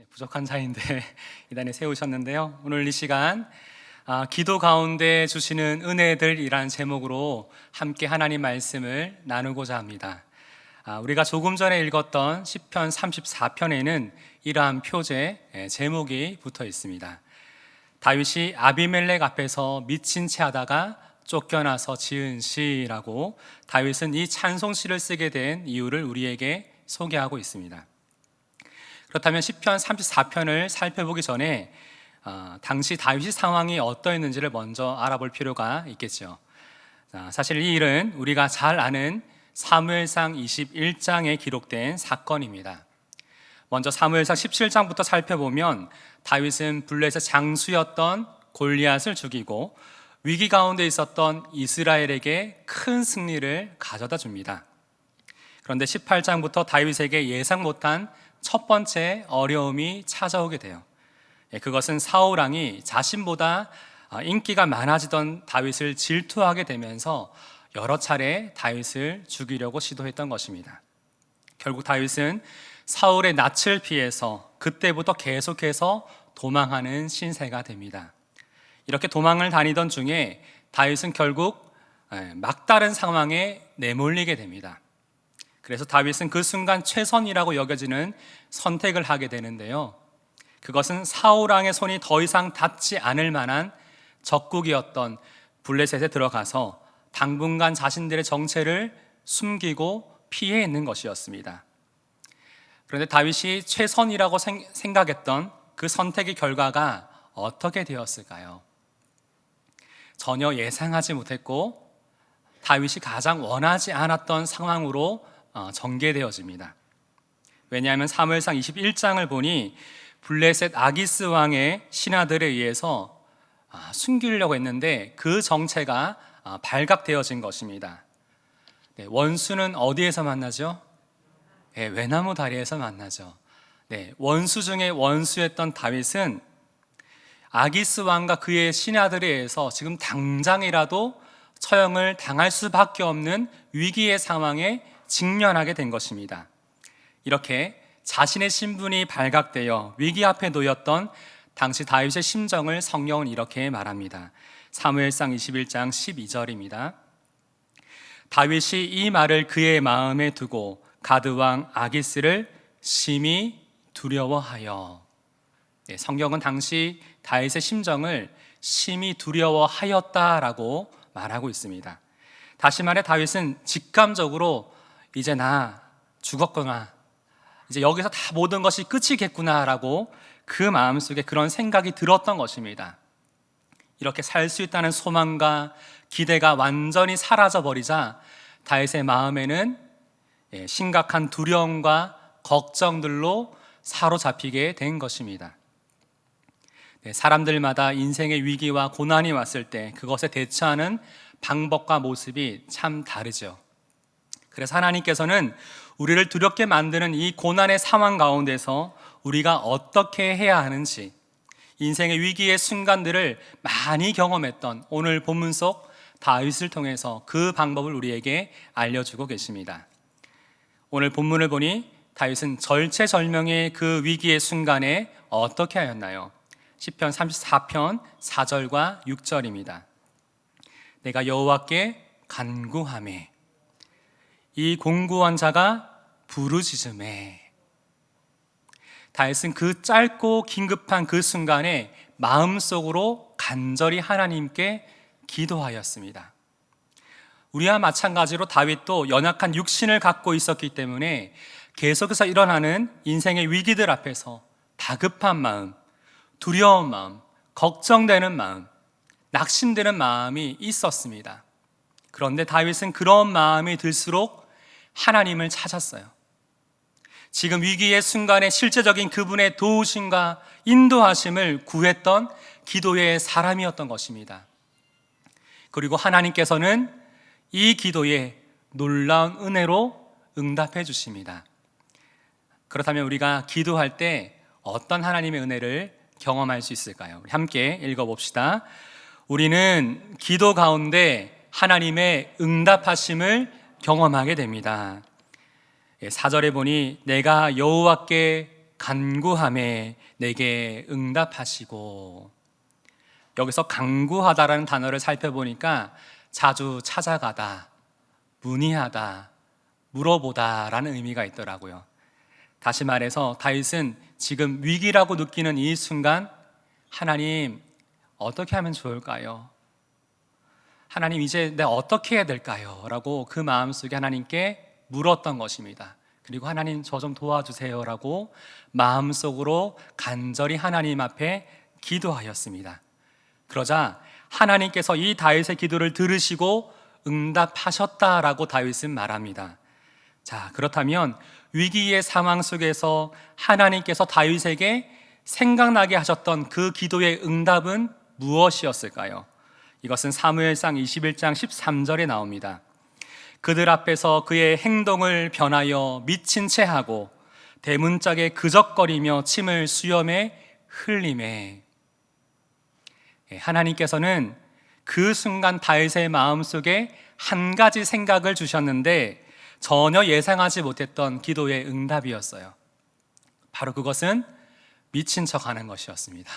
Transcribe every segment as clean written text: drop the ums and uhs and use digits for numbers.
부족한 자인데 이 단에 세우셨는데요. 오늘 이 시간 기도 가운데 주시는 은혜들이라는 제목으로 함께 하나님 말씀을 나누고자 합니다. 우리가 조금 전에 읽었던 시편 34편에는 이러한 표제 제목이 붙어 있습니다. 다윗이 아비멜렉 앞에서 미친 채 하다가 쫓겨나서 지은 시라고 다윗은 이 찬송시를 쓰게 된 이유를 우리에게 소개하고 있습니다. 그렇다면 시편 34편을 살펴보기 전에 당시 다윗의 상황이 어떠했는지를 먼저 알아볼 필요가 있겠죠. 사실 이 일은 우리가 잘 아는 사무엘상 21장에 기록된 사건입니다. 먼저 사무엘상 17장부터 살펴보면 다윗은 블레셋 장수였던 골리앗을 죽이고 위기 가운데 있었던 이스라엘에게 큰 승리를 가져다 줍니다. 그런데 18장부터 다윗에게 예상 못한 첫 번째 어려움이 찾아오게 돼요. 그것은 사울 왕이 자신보다 인기가 많아지던 다윗을 질투하게 되면서 여러 차례 다윗을 죽이려고 시도했던 것입니다. 결국 다윗은 사울의 낯을 피해서 그때부터 계속해서 도망하는 신세가 됩니다. 이렇게 도망을 다니던 중에 다윗은 결국 막다른 상황에 내몰리게 됩니다. 그래서 다윗은 그 순간 최선이라고 여겨지는 선택을 하게 되는데요. 그것은 사울 왕의 손이 더 이상 닿지 않을 만한 적국이었던 블레셋에 들어가서 당분간 자신들의 정체를 숨기고 피해 있는 것이었습니다. 그런데 다윗이 최선이라고 생각했던 그 선택의 결과가 어떻게 되었을까요? 전혀 예상하지 못했고 다윗이 가장 원하지 않았던 상황으로 전개되어집니다. 왜냐하면 사무엘상 21장을 보니 블레셋 아기스 왕의 신하들에 의해서 숨기려고 했는데 그 정체가 발각되어진 것입니다. 원수는 어디에서 만나죠? 외나무 다리에서 만나죠. 원수 중에 원수였던 다윗은 아기스 왕과 그의 신하들에 의해서 지금 당장이라도 처형을 당할 수밖에 없는 위기의 상황에 직면하게 된 것입니다. 이렇게 자신의 신분이 발각되어 위기 앞에 놓였던 당시 다윗의 심정을 성경은 이렇게 말합니다. 사무엘상 21장 12절입니다. 다윗이 이 말을 그의 마음에 두고 가드왕 아기스를 심히 두려워하여. 성경은 당시 다윗의 심정을 심히 두려워하였다라고 말하고 있습니다. 다시 말해 다윗은 직감적으로 이제 나 죽었구나, 이제 여기서 다 모든 것이 끝이겠구나라고 그 마음속에 그런 생각이 들었던 것입니다. 이렇게 살 수 있다는 소망과 기대가 완전히 사라져버리자 다윗의 마음에는 심각한 두려움과 걱정들로 사로잡히게 된 것입니다. 사람들마다 인생의 위기와 고난이 왔을 때 그것에 대처하는 방법과 모습이 참 다르죠. 그래서 하나님께서는 우리를 두렵게 만드는 이 고난의 상황 가운데서 우리가 어떻게 해야 하는지, 인생의 위기의 순간들을 많이 경험했던 오늘 본문 속 다윗을 통해서 그 방법을 우리에게 알려주고 계십니다. 오늘 본문을 보니 다윗은 절체절명의 그 위기의 순간에 어떻게 하였나요? 시편 34편 4절과 6절입니다. 내가 여호와께 간구하매 이 공구한 자가 부르짖음에. 다윗은 그 짧고 긴급한 그 순간에 마음속으로 간절히 하나님께 기도하였습니다. 우리와 마찬가지로 다윗도 연약한 육신을 갖고 있었기 때문에 계속해서 일어나는 인생의 위기들 앞에서 다급한 마음, 두려운 마음, 걱정되는 마음, 낙심되는 마음이 있었습니다. 그런데 다윗은 그런 마음이 들수록 하나님을 찾았어요. 지금 위기의 순간에 실제적인 그분의 도우심과 인도하심을 구했던 기도의 사람이었던 것입니다. 그리고 하나님께서는 이 기도에 놀라운 은혜로 응답해 주십니다. 그렇다면 우리가 기도할 때 어떤 하나님의 은혜를 경험할 수 있을까요? 우리 함께 읽어봅시다. 우리는 기도 가운데 하나님의 응답하심을 경험하게 됩니다. 4절에 보니 내가 여호와께 간구함에 내게 응답하시고. 여기서 간구하다라는 단어를 살펴보니까 자주 찾아가다, 문의하다, 물어보다라는 의미가 있더라고요. 다시 말해서 다윗은 지금 위기라고 느끼는 이 순간, 하나님 어떻게 하면 좋을까요? 하나님 이제 내가 어떻게 해야 될까요? 라고 그 마음속에 하나님께 물었던 것입니다. 그리고 하나님 저 좀 도와주세요 라고 마음속으로 간절히 하나님 앞에 기도하였습니다. 그러자 하나님께서 이 다윗의 기도를 들으시고 응답하셨다라고 다윗은 말합니다. 자, 그렇다면 위기의 상황 속에서 하나님께서 다윗에게 생각나게 하셨던 그 기도의 응답은 무엇이었을까요? 이것은 사무엘상 21장 13절에 나옵니다. 그들 앞에서 그의 행동을 변하여 미친 채 하고 대문짝에 그적거리며 침을 수염에 흘리매. 하나님께서는 그 순간 다윗의 마음속에 한 가지 생각을 주셨는데 전혀 예상하지 못했던 기도의 응답이었어요. 바로 그것은 미친 척하는 것이었습니다.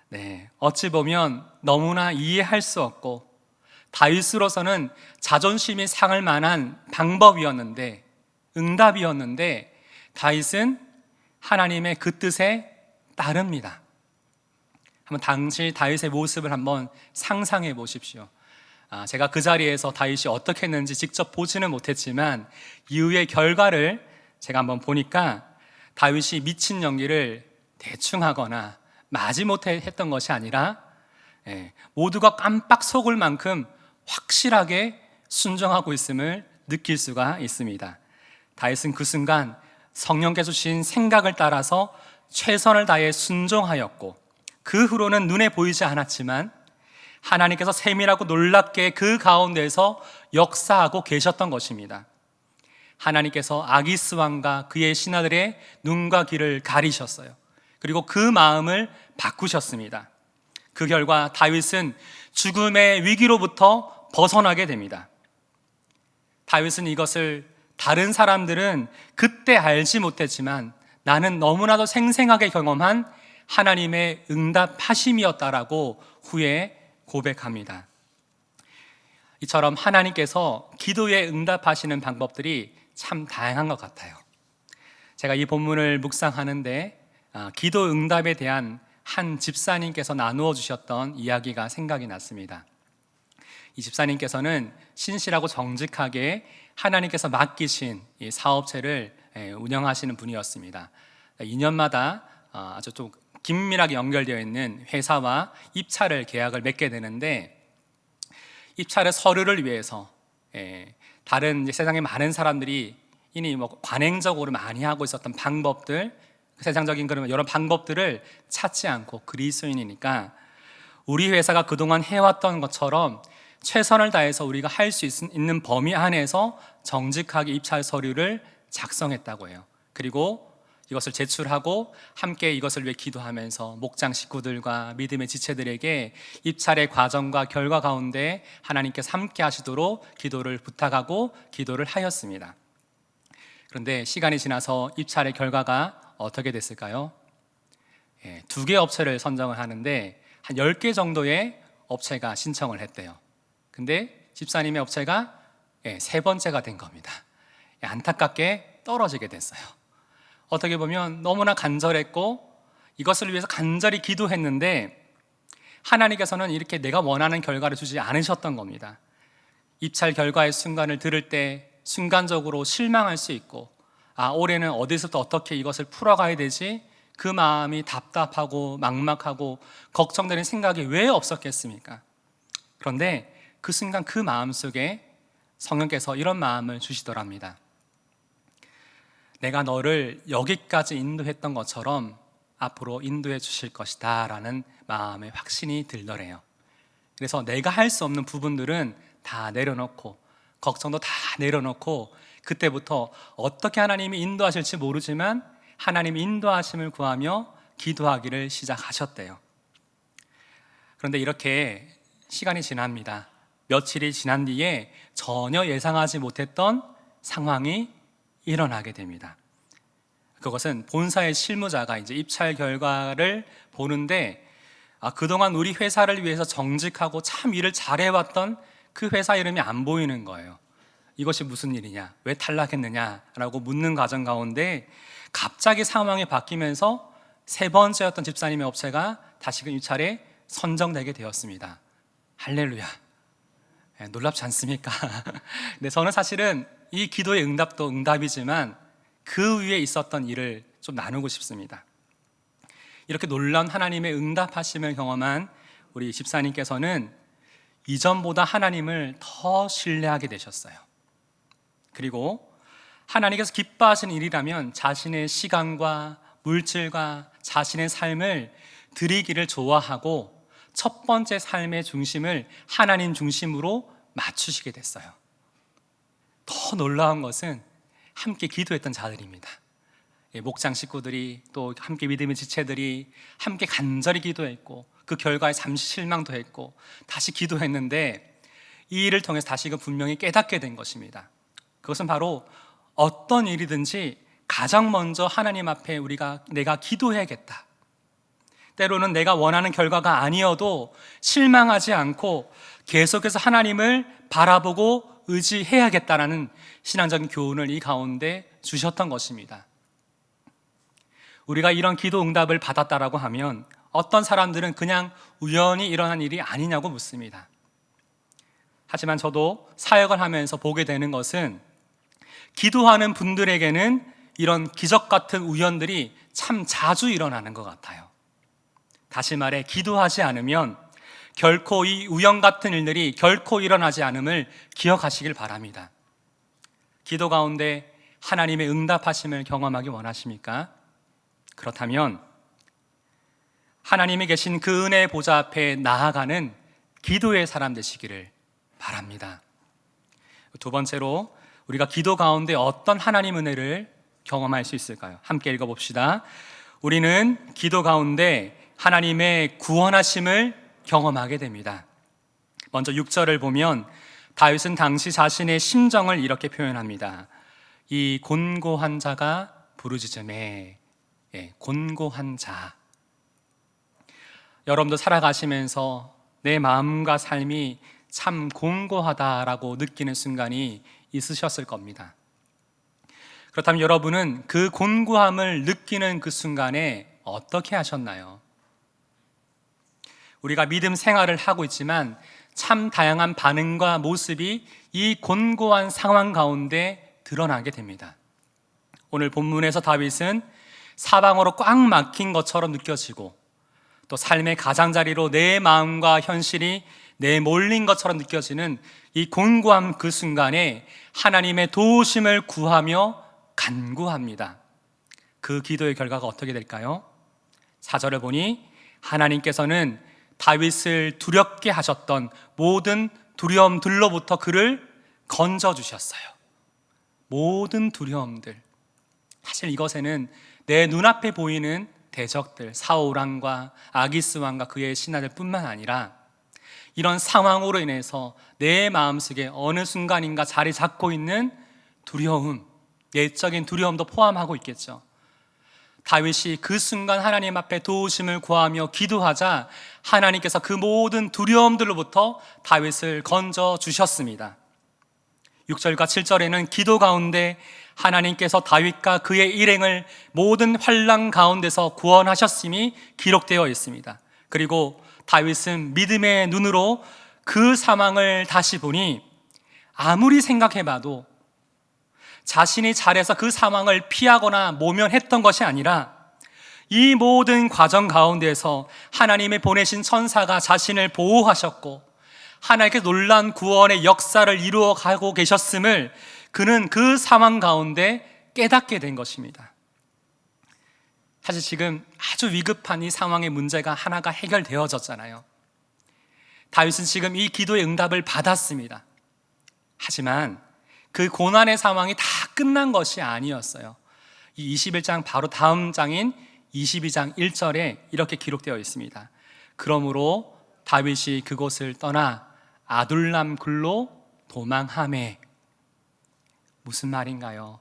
네, 어찌 보면 너무나 이해할 수 없고 다윗으로서는 자존심이 상할 만한 방법이었는데, 응답이었는데 다윗은 하나님의 그 뜻에 따릅니다. 한번 당시 다윗의 모습을 한번 상상해 보십시오. 제가 그 자리에서 다윗이 어떻게 했는지 직접 보지는 못했지만 이후의 결과를 제가 한번 보니까 다윗이 미친 연기를 대충 하거나 마지못해 했던 것이 아니라 모두가 깜빡 속을 만큼 확실하게 순종하고 있음을 느낄 수가 있습니다. 다윗은 그 순간 성령께서 주신 생각을 따라서 최선을 다해 순종하였고, 그 후로는 눈에 보이지 않았지만 하나님께서 세밀하고 놀랍게 그 가운데서 역사하고 계셨던 것입니다. 하나님께서 아기스 왕과 그의 신하들의 눈과 귀를 가리셨어요. 그리고 그 마음을 바꾸셨습니다. 그 결과 다윗은 죽음의 위기로부터 벗어나게 됩니다. 다윗은 이것을 다른 사람들은 그때 알지 못했지만 나는 너무나도 생생하게 경험한 하나님의 응답하심이었다라고 후에 고백합니다. 이처럼 하나님께서 기도에 응답하시는 방법들이 참 다양한 것 같아요. 제가 이 본문을 묵상하는데 기도 응답에 대한 한 집사님께서 나누어 주셨던 이야기가 생각이 났습니다. 이 집사님께서는 신실하고 정직하게 하나님께서 맡기신 이 사업체를 운영하시는 분이었습니다. 2년마다 아주 좀 긴밀하게 연결되어 있는 회사와 입찰을 계약을 맺게 되는데, 입찰의 서류를 위해서 다른 세상에 많은 사람들이 이미 관행적으로 많이 하고 있었던 방법들, 세상적인 그런 여러 방법들을 찾지 않고 그리스도인이니까 우리 회사가 그동안 해왔던 것처럼 최선을 다해서 우리가 할 수 있는 범위 안에서 정직하게 입찰 서류를 작성했다고 해요. 그리고 이것을 제출하고 함께 이것을 위해 기도하면서 목장 식구들과 믿음의 지체들에게 입찰의 과정과 결과 가운데 하나님께서 함께 하시도록 기도를 부탁하고 기도를 하였습니다. 그런데 시간이 지나서 입찰의 결과가 어떻게 됐을까요? 2개 업체를 선정을 하는데 한 10개 정도의 업체가 신청을 했대요. 근데 집사님의 업체가 3번째가 된 겁니다. 안타깝게 떨어지게 됐어요. 어떻게 보면 너무나 간절했고 이것을 위해서 간절히 기도했는데 하나님께서는 이렇게 내가 원하는 결과를 주지 않으셨던 겁니다. 입찰 결과의 순간을 들을 때 순간적으로 실망할 수 있고, 올해는 어디서부터 어떻게 이것을 풀어가야 되지? 그 마음이 답답하고 막막하고 걱정되는 생각이 왜 없었겠습니까? 그런데 그 순간 그 마음속에 성령께서 이런 마음을 주시더랍니다. 내가 너를 여기까지 인도했던 것처럼 앞으로 인도해 주실 것이다 라는 마음의 확신이 들더래요. 그래서 내가 할 수 없는 부분들은 다 내려놓고 걱정도 다 내려놓고 그때부터 어떻게 하나님이 인도하실지 모르지만 하나님의 인도하심을 구하며 기도하기를 시작하셨대요. 그런데 이렇게 시간이 지납니다. 며칠이 지난 뒤에 전혀 예상하지 못했던 상황이 일어나게 됩니다. 그것은 본사의 실무자가 이제 입찰 결과를 보는데 그동안 우리 회사를 위해서 정직하고 참 일을 잘해왔던 그 회사 이름이 안 보이는 거예요. 이것이 무슨 일이냐, 왜 탈락했느냐라고 묻는 과정 가운데 갑자기 상황이 바뀌면서 세 번째였던 집사님의 업체가 다시금 입찰에 선정되게 되었습니다. 할렐루야. 놀랍지 않습니까? 근데 저는 사실은 이 기도의 응답도 응답이지만 그 위에 있었던 일을 좀 나누고 싶습니다. 이렇게 놀라운 하나님의 응답하심을 경험한 우리 집사님께서는 이전보다 하나님을 더 신뢰하게 되셨어요. 그리고 하나님께서 기뻐하시는 일이라면 자신의 시간과 물질과 자신의 삶을 드리기를 좋아하고 첫 번째 삶의 중심을 하나님 중심으로 맞추시게 됐어요. 더 놀라운 것은 함께 기도했던 자들입니다. 목장 식구들이 또 함께 믿음의 지체들이 함께 간절히 기도했고 그 결과에 잠시 실망도 했고 다시 기도했는데 이 일을 통해서 다시금 분명히 깨닫게 된 것입니다. 그것은 바로 어떤 일이든지 가장 먼저 하나님 앞에 내가 기도해야겠다. 때로는 내가 원하는 결과가 아니어도 실망하지 않고 계속해서 하나님을 바라보고 의지해야겠다라는 신앙적인 교훈을 이 가운데 주셨던 것입니다. 우리가 이런 기도 응답을 받았다라고 하면 어떤 사람들은 그냥 우연히 일어난 일이 아니냐고 묻습니다. 하지만 저도 사역을 하면서 보게 되는 것은 기도하는 분들에게는 이런 기적 같은 우연들이 참 자주 일어나는 것 같아요. 다시 말해 기도하지 않으면 결코 이 우연 같은 일들이 결코 일어나지 않음을 기억하시길 바랍니다. 기도 가운데 하나님의 응답하심을 경험하기 원하십니까? 그렇다면 하나님이 계신 그 은혜의 보좌 앞에 나아가는 기도의 사람 되시기를 바랍니다. 두 번째로 우리가 기도 가운데 어떤 하나님 은혜를 경험할 수 있을까요? 함께 읽어봅시다. 우리는 기도 가운데 하나님의 구원하심을 경험하게 됩니다. 먼저 6절을 보면 다윗은 당시 자신의 심정을 이렇게 표현합니다. 이 곤고한 자가 부르짖음에, 곤고한 자. 여러분도 살아가시면서 내 마음과 삶이 참 곤고하다라고 느끼는 순간이 있으셨을 겁니다. 그렇다면 여러분은 그 곤고함을 느끼는 그 순간에 어떻게 하셨나요? 우리가 믿음 생활을 하고 있지만 참 다양한 반응과 모습이 이 곤고한 상황 가운데 드러나게 됩니다. 오늘 본문에서 다윗은 사방으로 꽉 막힌 것처럼 느껴지고 또 삶의 가장자리로 내 마음과 현실이 내몰린 것처럼 느껴지는 이 곤고함 그 순간에 하나님의 도우심을 구하며 간구합니다. 그 기도의 결과가 어떻게 될까요? 4절을 보니 하나님께서는 다윗을 두렵게 하셨던 모든 두려움들로부터 그를 건져주셨어요. 모든 두려움들. 사실 이것에는 내 눈앞에 보이는 대적들, 사울 왕과 아기스 왕과 그의 신하들 뿐만 아니라 이런 상황으로 인해서 내 마음속에 어느 순간인가 자리 잡고 있는 두려움, 내적인 두려움도 포함하고 있겠죠. 다윗이 그 순간 하나님 앞에 도우심을 구하며 기도하자 하나님께서 그 모든 두려움들로부터 다윗을 건져 주셨습니다. 6절과 7절에는 기도 가운데 하나님께서 다윗과 그의 일행을 모든 환난 가운데서 구원하셨음이 기록되어 있습니다. 그리고 다윗은 믿음의 눈으로 그 상황을 다시 보니 아무리 생각해봐도 자신이 잘해서 그 상황을 피하거나 모면했던 것이 아니라 이 모든 과정 가운데서 하나님의 보내신 천사가 자신을 보호하셨고 하나님께 놀라운 구원의 역사를 이루어 가고 계셨음을 그는 그 상황 가운데 깨닫게 된 것입니다. 사실 지금 아주 위급한 이 상황의 문제가 하나가 해결되어졌잖아요. 다윗은 지금 이 기도의 응답을 받았습니다. 하지만 그 고난의 상황이 다 끝난 것이 아니었어요. 이 21장 바로 다음 장인 22장 1절에 이렇게 기록되어 있습니다. 그러므로 다윗이 그곳을 떠나 아둘람 굴로 도망하매. 무슨 말인가요?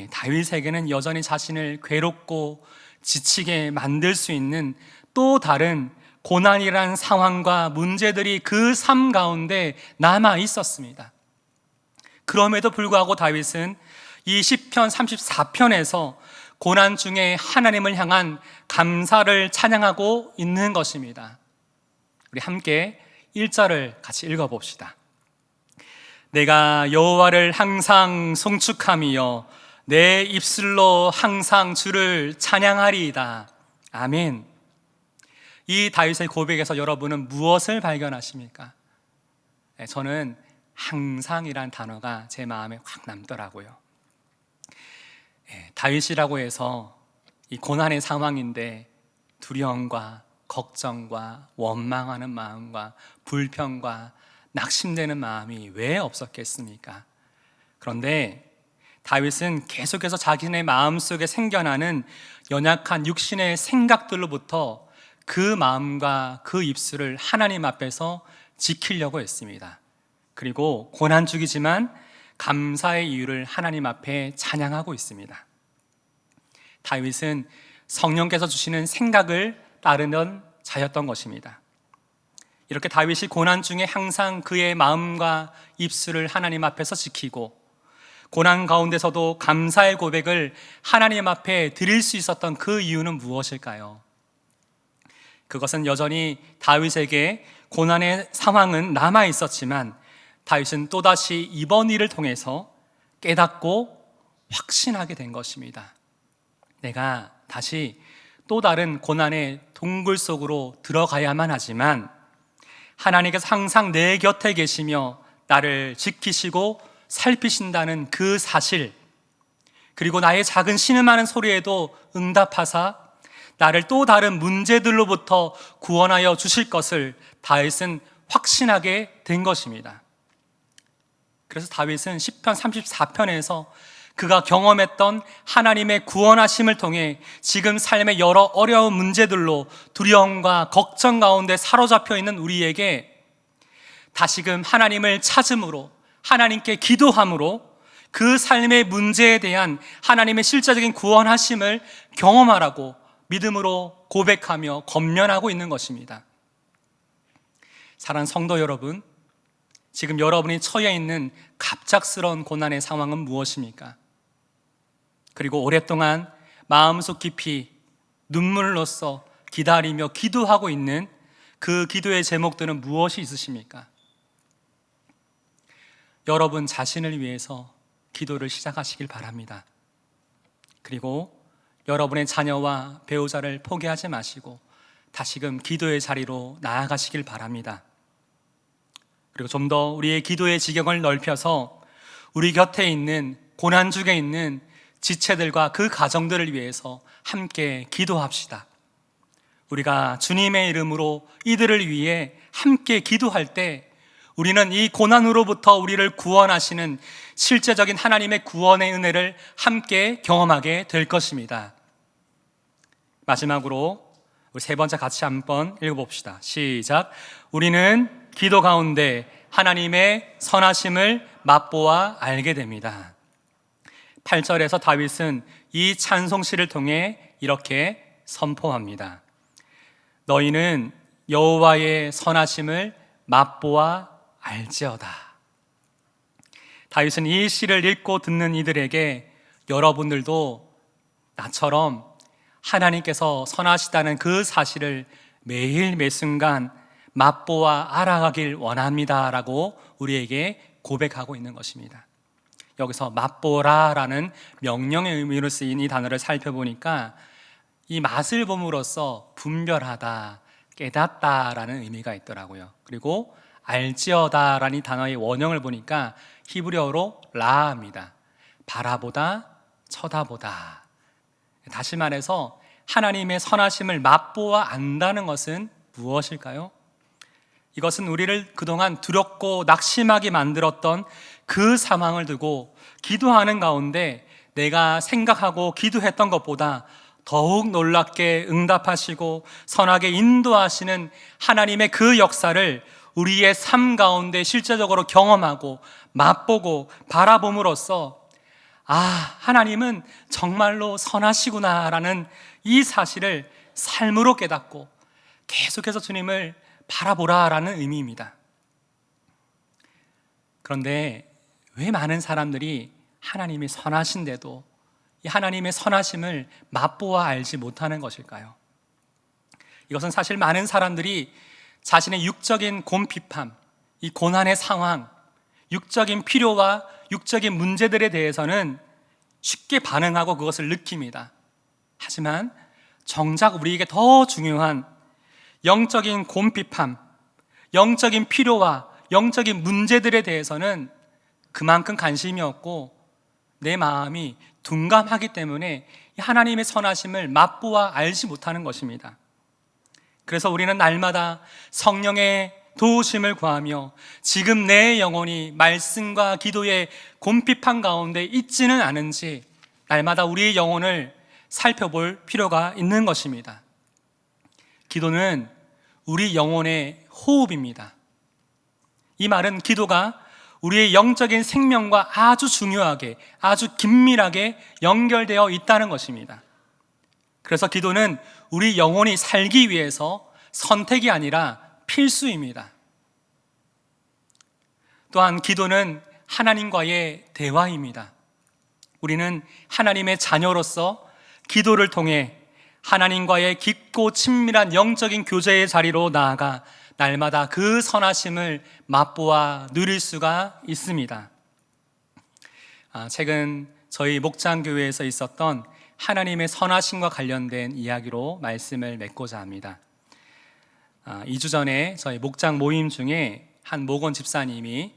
다윗에게는 여전히 자신을 괴롭고 지치게 만들 수 있는 또 다른 고난이란 상황과 문제들이 그 삶 가운데 남아 있었습니다. 그럼에도 불구하고 다윗은 이 시편 34편에서 고난 중에 하나님을 향한 감사를 찬양하고 있는 것입니다. 우리 함께 1절을 같이 읽어봅시다. 내가 여호와를 항상 송축하며 내 입술로 항상 주를 찬양하리이다. 아멘. 이 다윗의 고백에서 여러분은 무엇을 발견하십니까? 저는 항상이란 단어가 제 마음에 확 남더라고요. 다윗이라고 해서 이 고난의 상황인데 두려움과 걱정과 원망하는 마음과 불평과 낙심되는 마음이 왜 없었겠습니까? 그런데 다윗은 계속해서 자신의 마음속에 생겨나는 연약한 육신의 생각들로부터 그 마음과 그 입술을 하나님 앞에서 지키려고 했습니다. 그리고 고난 중이지만 감사의 이유를 하나님 앞에 찬양하고 있습니다. 다윗은 성령께서 주시는 생각을 따르는 자였던 것입니다. 이렇게 다윗이 고난 중에 항상 그의 마음과 입술을 하나님 앞에서 지키고 고난 가운데서도 감사의 고백을 하나님 앞에 드릴 수 있었던 그 이유는 무엇일까요? 그것은 여전히 다윗에게 고난의 상황은 남아 있었지만 다윗은 또다시 이번 일을 통해서 깨닫고 확신하게 된 것입니다. 내가 다시 또 다른 고난의 동굴 속으로 들어가야만 하지만 하나님께서 항상 내 곁에 계시며 나를 지키시고 살피신다는 그 사실, 그리고 나의 작은 신음하는 소리에도 응답하사 나를 또 다른 문제들로부터 구원하여 주실 것을 다윗은 확신하게 된 것입니다. 그래서 다윗은 시편 34편에서 그가 경험했던 하나님의 구원하심을 통해 지금 삶의 여러 어려운 문제들로 두려움과 걱정 가운데 사로잡혀 있는 우리에게 다시금 하나님을 찾음으로, 하나님께 기도함으로 그 삶의 문제에 대한 하나님의 실제적인 구원하심을 경험하라고 믿음으로 고백하며 권면하고 있는 것입니다. 사랑하는 성도 여러분, 지금 여러분이 처해 있는 갑작스러운 고난의 상황은 무엇입니까? 그리고 오랫동안 마음속 깊이 눈물로써 기다리며 기도하고 있는 그 기도의 제목들은 무엇이 있으십니까? 여러분 자신을 위해서 기도를 시작하시길 바랍니다. 그리고 여러분의 자녀와 배우자를 포기하지 마시고 다시금 기도의 자리로 나아가시길 바랍니다. 그리고 좀 더 우리의 기도의 지경을 넓혀서 우리 곁에 있는 고난 중에 있는 지체들과 그 가정들을 위해서 함께 기도합시다. 우리가 주님의 이름으로 이들을 위해 함께 기도할 때 우리는 이 고난으로부터 우리를 구원하시는 실제적인 하나님의 구원의 은혜를 함께 경험하게 될 것입니다. 마지막으로 우리 세 번째 같이 한번 읽어봅시다. 시작. 우리는 기도 가운데 하나님의 선하심을 맛보아 알게 됩니다. 8절에서 다윗은 이 찬송시를 통해 이렇게 선포합니다. 너희는 여호와의 선하심을 맛보아 알지어다. 다윗은 이 시를 읽고 듣는 이들에게 여러분들도 나처럼 하나님께서 선하시다는 그 사실을 매일 매순간 맛보아 알아가길 원합니다 라고 우리에게 고백하고 있는 것입니다. 여기서 맛보라라는 명령의 의미로 쓰인 이 단어를 살펴보니까 이 맛을 봄으로써 분별하다, 깨닫다라는 의미가 있더라고요. 그리고 알지어다라는 이 단어의 원형을 보니까 히브리어로 라입니다. 바라보다, 쳐다보다. 다시 말해서 하나님의 선하심을 맛보아 안다는 것은 무엇일까요? 이것은 우리를 그동안 두렵고 낙심하게 만들었던 그 상황을 두고 기도하는 가운데 내가 생각하고 기도했던 것보다 더욱 놀랍게 응답하시고 선하게 인도하시는 하나님의 그 역사를 우리의 삶 가운데 실제적으로 경험하고 맛보고 바라봄으로써 하나님은 정말로 선하시구나라는 이 사실을 삶으로 깨닫고 계속해서 주님을 바라보라라는 의미입니다. 그런데 왜 많은 사람들이 하나님이 선하신데도 이 하나님의 선하심을 맛보아 알지 못하는 것일까요? 이것은 사실 많은 사람들이 자신의 육적인 곤핍함, 이 고난의 상황, 육적인 필요와 육적인 문제들에 대해서는 쉽게 반응하고 그것을 느낍니다. 하지만 정작 우리에게 더 중요한 영적인 곤핍함, 영적인 필요와 영적인 문제들에 대해서는 그만큼 관심이 없고 내 마음이 둔감하기 때문에 하나님의 선하심을 맛보아 알지 못하는 것입니다. 그래서 우리는 날마다 성령의 도우심을 구하며 지금 내 영혼이 말씀과 기도의 곤핍한 가운데 있지는 않은지 날마다 우리의 영혼을 살펴볼 필요가 있는 것입니다. 기도는 우리 영혼의 호흡입니다. 이 말은 기도가 우리의 영적인 생명과 아주 중요하게, 아주 긴밀하게 연결되어 있다는 것입니다. 그래서 기도는 우리 영혼이 살기 위해서 선택이 아니라 필수입니다. 또한 기도는 하나님과의 대화입니다. 우리는 하나님의 자녀로서 기도를 통해 하나님과의 깊고 친밀한 영적인 교제의 자리로 나아가 날마다 그 선하심을 맛보아 누릴 수가 있습니다. 최근 저희 목장교회에서 있었던 하나님의 선하심과 관련된 이야기로 말씀을 맺고자 합니다. 2주 전에 저희 목장 모임 중에 한 목원 집사님이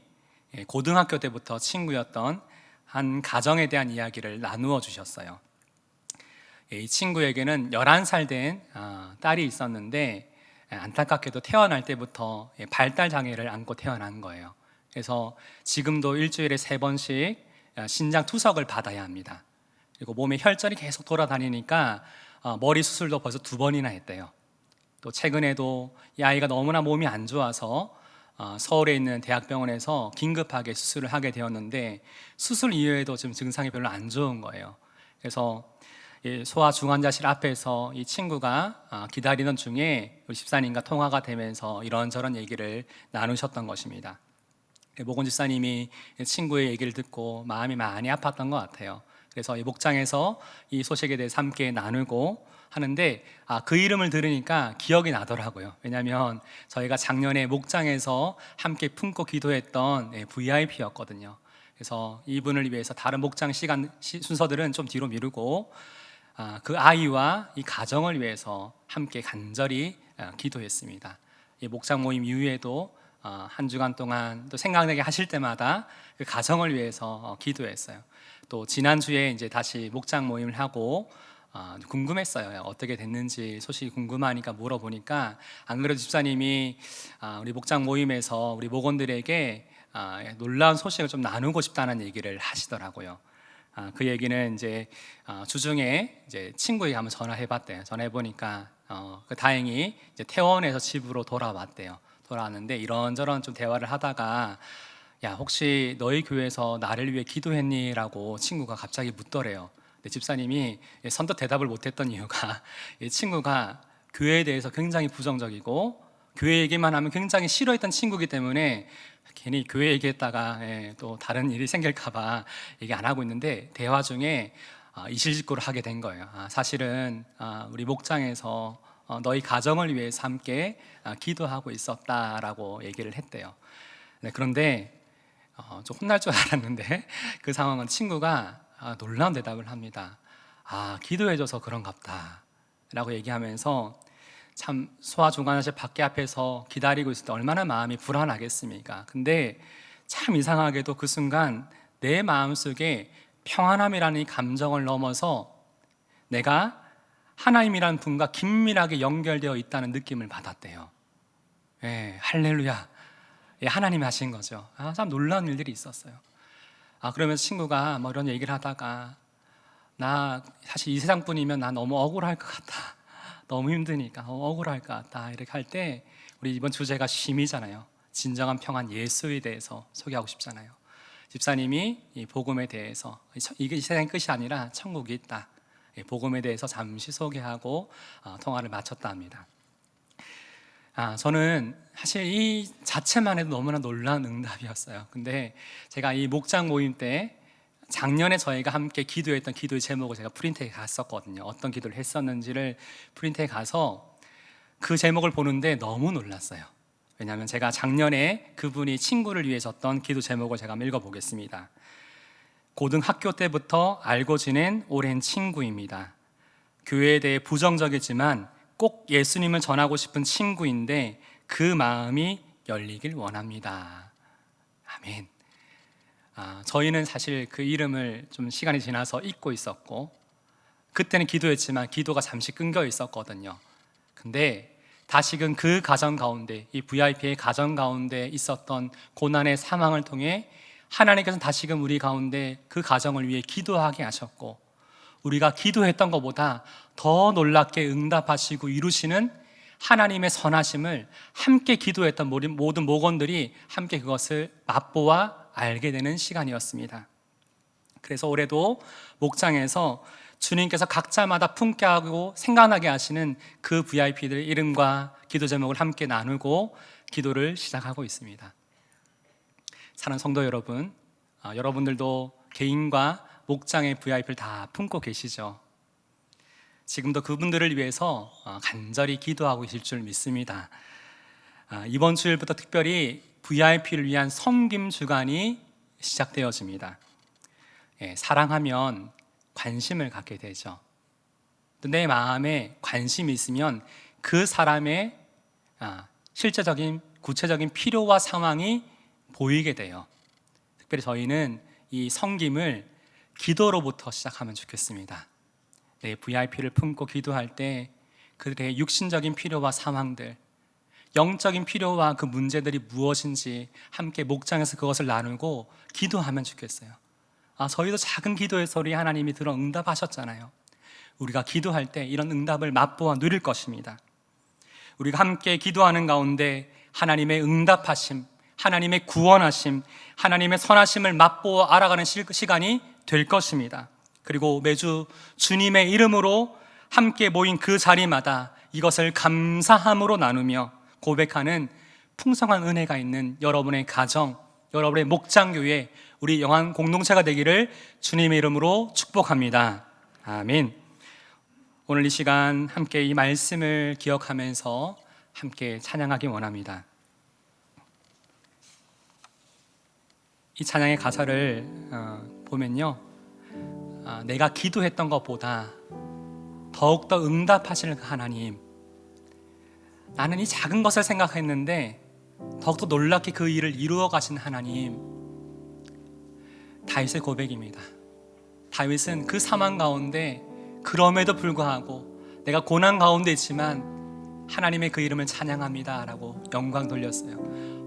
고등학교 때부터 친구였던 한 가정에 대한 이야기를 나누어 주셨어요. 이 친구에게는 11살 된 딸이 있었는데 안타깝게도 태어날 때부터 발달 장애를 안고 태어난 거예요. 그래서 지금도 일주일에 3번씩 신장 투석을 받아야 합니다. 그리고 몸에 혈전이 계속 돌아다니니까 머리 수술도 벌써 2번이나 했대요. 또 최근에도 이 아이가 너무나 몸이 안 좋아서 서울에 있는 대학병원에서 긴급하게 수술을 하게 되었는데 수술 이후에도 지금 증상이 별로 안 좋은 거예요. 그래서 소아중환자실 앞에서 이 친구가 기다리던 중에 우리 집사님과 통화가 되면서 이런저런 얘기를 나누셨던 것입니다. 목원 집사님이 친구의 얘기를 듣고 마음이 많이 아팠던 것 같아요. 그래서 이 목장에서 이 소식에 대해서 함께 나누고 하는데 그 이름을 들으니까 기억이 나더라고요. 왜냐하면 저희가 작년에 목장에서 함께 품고 기도했던 VIP였거든요. 그래서 이분을 위해서 다른 목장 시간 순서들은 좀 뒤로 미루고 그 아이와 이 가정을 위해서 함께 간절히 기도했습니다. 이 목장 모임 이후에도 한 주간 동안 또 생각나게 하실 때마다 그 가정을 위해서 기도했어요. 또 지난주에 이제 다시 목장 모임을 하고 궁금했어요. 어떻게 됐는지 소식이 궁금하니까 물어보니까 안 그래도 집사님이 우리 목장 모임에서 우리 목원들에게 놀라운 소식을 좀 나누고 싶다는 얘기를 하시더라고요. 그 얘기는 이제 주중에 이제 친구에게 한번 전화해봤대요. 전화해보니까 다행히 이제 퇴원해서 집으로 돌아왔대요. 돌아왔는데 이런저런 좀 대화를 하다가 야, 혹시 너희 교회에서 나를 위해 기도했니? 라고 친구가 갑자기 묻더래요. 근데 집사님이 선뜻 대답을 못했던 이유가 이 친구가 교회에 대해서 굉장히 부정적이고 교회 얘기만 하면 굉장히 싫어했던 친구이기 때문에 괜히 교회 얘기했다가 또 다른 일이 생길까봐 얘기 안 하고 있는데 대화 중에 이실직고를 하게 된 거예요. 사실은 우리 목장에서 너희 가정을 위해서 함께 기도하고 있었다라고 얘기를 했대요. 그런데 좀 혼날 줄 알았는데 그 상황은 친구가 놀라운 대답을 합니다. 기도해줘서 그런갑다 라고 얘기하면서 참 소아중환자실 밖에 앞에서 기다리고 있을 때 얼마나 마음이 불안하겠습니까? 근데 참 이상하게도 그 순간 내 마음속에 평안함이라는 이 감정을 넘어서 내가 하나님이라는 분과 긴밀하게 연결되어 있다는 느낌을 받았대요. 할렐루야. 하나님이 하신 거죠. 참 놀라운 일들이 있었어요. 그러면서 친구가 뭐 이런 얘기를 하다가 나 사실 이 세상뿐이면 나 너무 억울할 것 같다. 너무 힘드니까 억울할 것 같다. 이렇게 할 때 우리 이번 주제가 쉼이잖아요. 진정한 평안 예수에 대해서 소개하고 싶잖아요. 집사님이 이 복음에 대해서 이게 이 세상의 끝이 아니라 천국이 있다, 복음에 대해서 잠시 소개하고 통화를 마쳤다 합니다. 저는 사실 이 자체만 해도 너무나 놀라운 응답이었어요. 근데 제가 이 목장 모임 때 작년에 저희가 함께 기도했던 기도의 제목을 제가 프린트에 갔었거든요. 어떤 기도를 했었는지를 프린트에 가서 그 제목을 보는데 너무 놀랐어요. 왜냐하면 제가 작년에 그분이 친구를 위해 줬던 기도 제목을 제가 한번 읽어보겠습니다. 고등학교 때부터 알고 지낸 오랜 친구입니다. 교회에 대해 부정적이지만 꼭 예수님을 전하고 싶은 친구인데 그 마음이 열리길 원합니다. 아멘. 저희는 사실 그 이름을 좀 시간이 지나서 잊고 있었고, 그때는 기도했지만 기도가 잠시 끊겨 있었거든요. 근데 다시금 그 가정 가운데, 이 VIP의 가정 가운데 있었던 고난의 상황을 통해 하나님께서는 다시금 우리 가운데 그 가정을 위해 기도하게 하셨고, 우리가 기도했던 것보다 더 놀랍게 응답하시고 이루시는 하나님의 선하심을 함께 기도했던 모든 목원들이 함께 그것을 맛보아 알게 되는 시간이었습니다. 그래서 올해도 목장에서 주님께서 각자마다 품게 하고 생각나게 하시는 그 VIP들의 이름과 기도 제목을 함께 나누고 기도를 시작하고 있습니다. 사랑하는 성도 여러분, 여러분들도 개인과 목장의 VIP를 다 품고 계시죠? 지금도 그분들을 위해서 간절히 기도하고 계실 줄 믿습니다. 이번 주일부터 특별히 VIP를 위한 섬김 주간이 시작되어집니다. 사랑하면 관심을 갖게 되죠. 또 내 마음에 관심이 있으면 그 사람의 실제적인 구체적인 필요와 상황이 보이게 돼요. 특별히 저희는 이 섬김을 기도로부터 시작하면 좋겠습니다. 내 VIP를 품고 기도할 때 그들의 육신적인 필요와 상황들, 영적인 필요와 그 문제들이 무엇인지 함께 목장에서 그것을 나누고 기도하면 좋겠어요. 저희도 작은 기도의 소리 하나님이 들어 응답하셨잖아요. 우리가 기도할 때 이런 응답을 맛보아 누릴 것입니다. 우리가 함께 기도하는 가운데 하나님의 응답하심, 하나님의 구원하심, 하나님의 선하심을 맛보아 알아가는 시간이 될 것입니다. 그리고 매주 주님의 이름으로 함께 모인 그 자리마다 이것을 감사함으로 나누며 고백하는 풍성한 은혜가 있는 여러분의 가정, 여러분의 목장교회, 우리 영한 공동체가 되기를 주님의 이름으로 축복합니다. 아멘. 오늘 이 시간 함께 이 말씀을 기억하면서 함께 찬양하기 원합니다. 이 찬양의 가사를 보면요, 내가 기도했던 것보다 더욱더 응답하시는 하나님, 나는 이 작은 것을 생각했는데 더욱더 놀랍게 그 일을 이루어 가신 하나님. 다윗의 고백입니다. 다윗은 그 상황 가운데 그럼에도 불구하고 내가 고난 가운데 있지만 하나님의 그 이름을 찬양합니다 라고 영광 돌렸어요.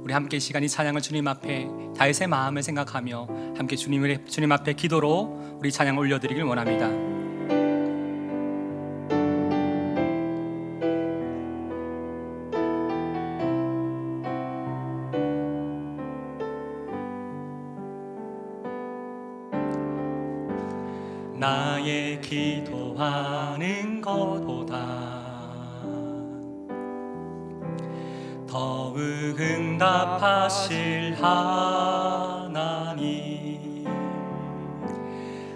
우리 함께 이 시간 이 찬양을 주님 앞에 다윗의 마음을 생각하며 함께 주님 앞에 기도로 우리 찬양을 올려드리길 원합니다. 나의 기도하는 것보다 더욱 응답하실 하나님,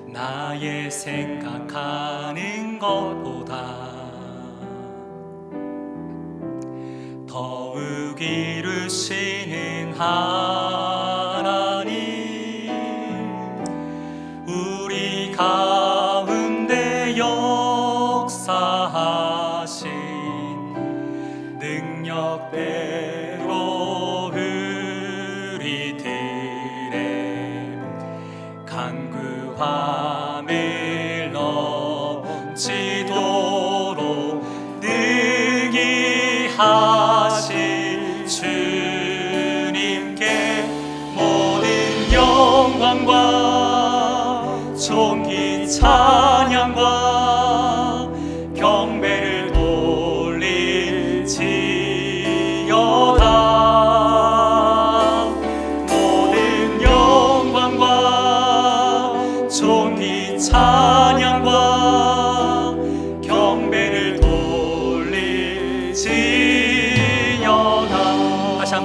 나의 생각하는 것보다 더욱 이루시는 하나님, 우리 가운데 역사하신 능력대로 우리들의 간구함을 넘치도록 능히 하신 주님께 모든 영광과 존귀 찬양과 경배를 돌릴지어다. 모든 영광과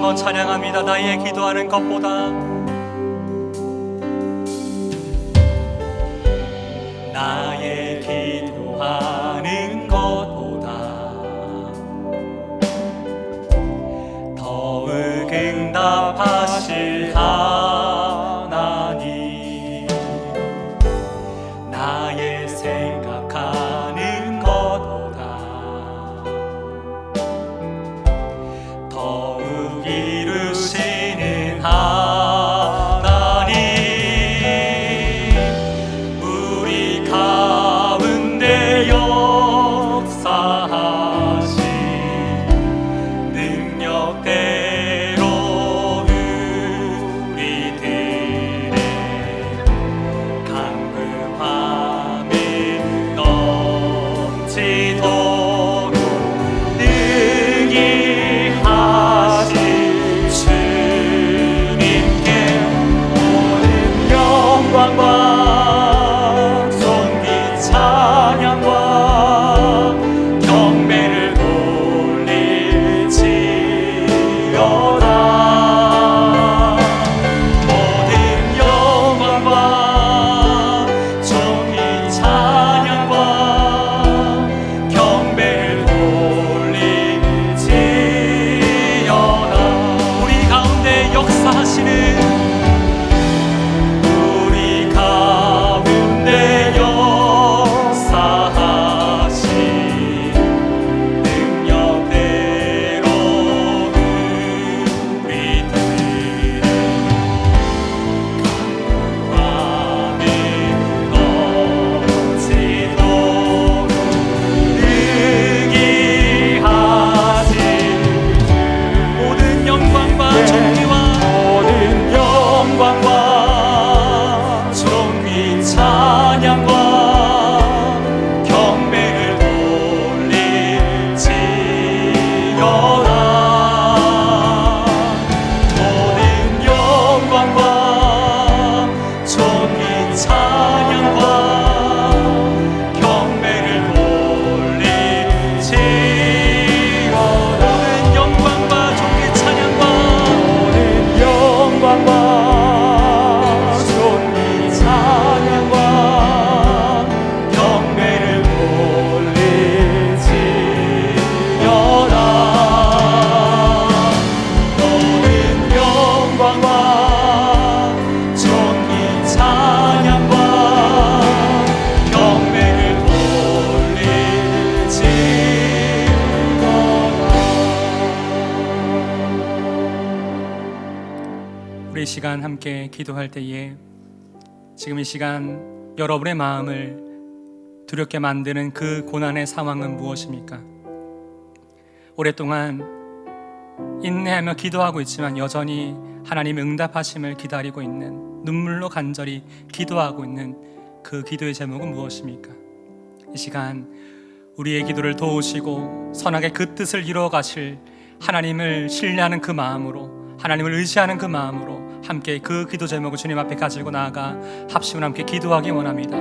한번 찬양합니다. 나의 기도하는 것보다, 나의 기도하는 것보다 더욱 응답하실 하나님, 나의 생각하는 것보다 더욱 이루시는 하나님, 우리 가운데 역사하신 능력대로 우리들의 강구함이 넘치도록 능히 하신 주님께 모든 영광과 존귀 찬양과 경배를 돌릴지어다. 모든 영광과 존귀 찬양과 경배를 돌릴지어다. 우리 가운데 역사하시는, 우리 가운데 역사하신 능력대로 우리들의 강구함이 넘치도록 능히 하신 모든 영광과 존귀와 모든 영광과 존귀 찬양과 경배를 돌릴지어다. 모든 영광과 존귀 찬양과 경배를 돌릴지어다. 모든 영광과 존귀 찬양과 모든 영광과 존귀 찬양과 경배를 돌릴지어다. 모든 영광과 존귀 찬양과 경배를 돌릴지어다. 우리 이 시간 함께 기도할 때에 지금 이 시간 여러분의 마음을 두렵게 만드는 그 고난의 상황은 무엇입니까? 오랫동안 인내하며 기도하고 있지만 여전히 하나님 응답하심을 기다리고 있는, 눈물로 간절히 기도하고 있는 그 기도의 제목은 무엇입니까? 이 시간 우리의 기도를 도우시고 선하게 그 뜻을 이루어 가실 하나님을 신뢰하는 그 마음으로, 하나님을 의지하는 그 마음으로 함께 그 기도 제목을 주님 앞에 가지고 나아가 합심을 함께 기도하기 원합니다.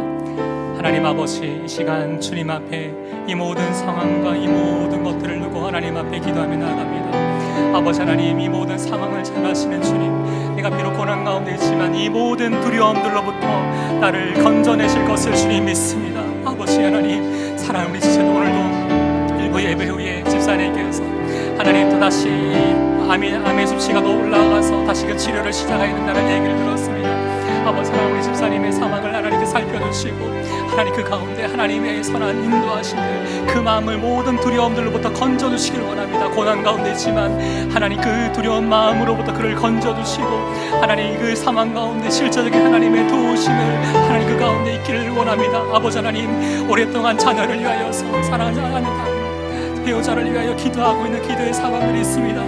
하나님 아버지, 이 시간 주님 앞에 이 모든 상황과 이 모든 것들을 두고 하나님 앞에 기도하며 나아갑니다. 아버지 하나님, 이 모든 상황을 잘 아시는 주님, 내가 비록 고난 가운데 있지만 이 모든 두려움들로부터 나를 건져내실 것을 주님 믿습니다. 아버지 하나님, 사랑하는 우리 지체도 오늘도 일부 예배 후에 집사님께서 하나님 또다시 암의 수치가 더 올라가서 다시 그 치료를 시작해야 된다는 얘기를 들었습니다. 아버지 하나님, 우리 집사님의 사망을 하나님께 살펴주시고 하나님 그 가운데 하나님의 선한 인도하심을, 그 마음을 모든 두려움들로부터 건져주시길 원합니다. 고난 가운데 있지만 하나님 그 두려운 마음으로부터 그를 건져주시고 하나님 그 사망 가운데 실제적인 하나님의 도우심을 하나님 그 가운데 있기를 원합니다. 아버지 하나님, 오랫동안 자녀를 위하여서 사랑하는 배우자를 위하여 기도하고 있는 기도의 상황들이 있습니다.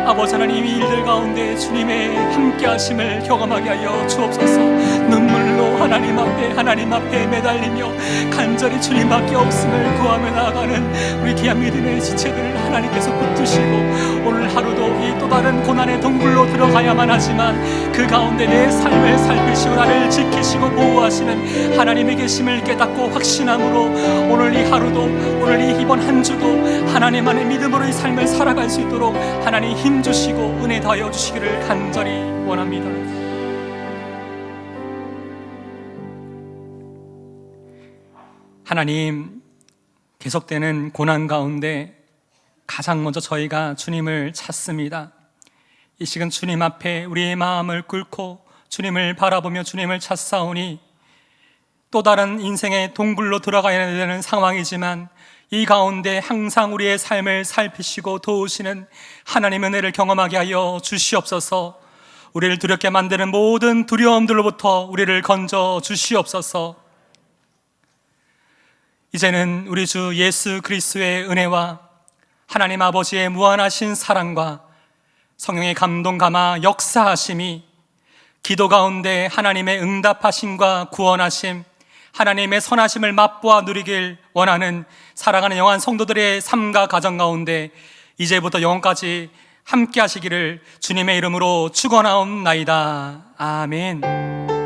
아버지 하나님, 이 일들 가운데 주님의 함께하심을 경험하게 하여 주옵소서. 눈물로 하나님 앞에 매달리며 간절히 주님밖에 없음을 구하며 나아가는 우리 귀한 믿음의 지체들을 하나님께서 붙드시고, 오늘 하루도 이 또 다른 고난의 동굴로 들어가야만 하지만 그 가운데 내 삶을 살피시고 나를 지키시고 보호하시는 하나님의 계심을 깨닫고 확신함으로 오늘 이 하루도, 오늘 이번 한 주도 하나님 안에 믿음으로 이 삶을 살아갈 수 있도록 하나님 힘주시고 은혜 더하여 주시기를 간절히 원합니다. 하나님, 계속되는 고난 가운데 가장 먼저 저희가 주님을 찾습니다. 이 시간 주님 앞에 우리의 마음을 꿇고 주님을 바라보며 주님을 찾사오니, 또 다른 인생의 동굴로 들어가야 되는 상황이지만 이 가운데 항상 우리의 삶을 살피시고 도우시는 하나님의 은혜를 경험하게 하여 주시옵소서. 우리를 두렵게 만드는 모든 두려움들로부터 우리를 건져 주시옵소서. 이제는 우리 주 예수 그리스도의 은혜와 하나님 아버지의 무한하신 사랑과 성령의 감동 감화 역사하심이, 기도 가운데 하나님의 응답하심과 구원하심, 하나님의 선하심을 맛보아 누리길 원하는 사랑하는 영한 성도들의 삶과 가정 가운데 이제부터 영원까지 함께 하시기를 주님의 이름으로 축원하옵나이다. 아멘.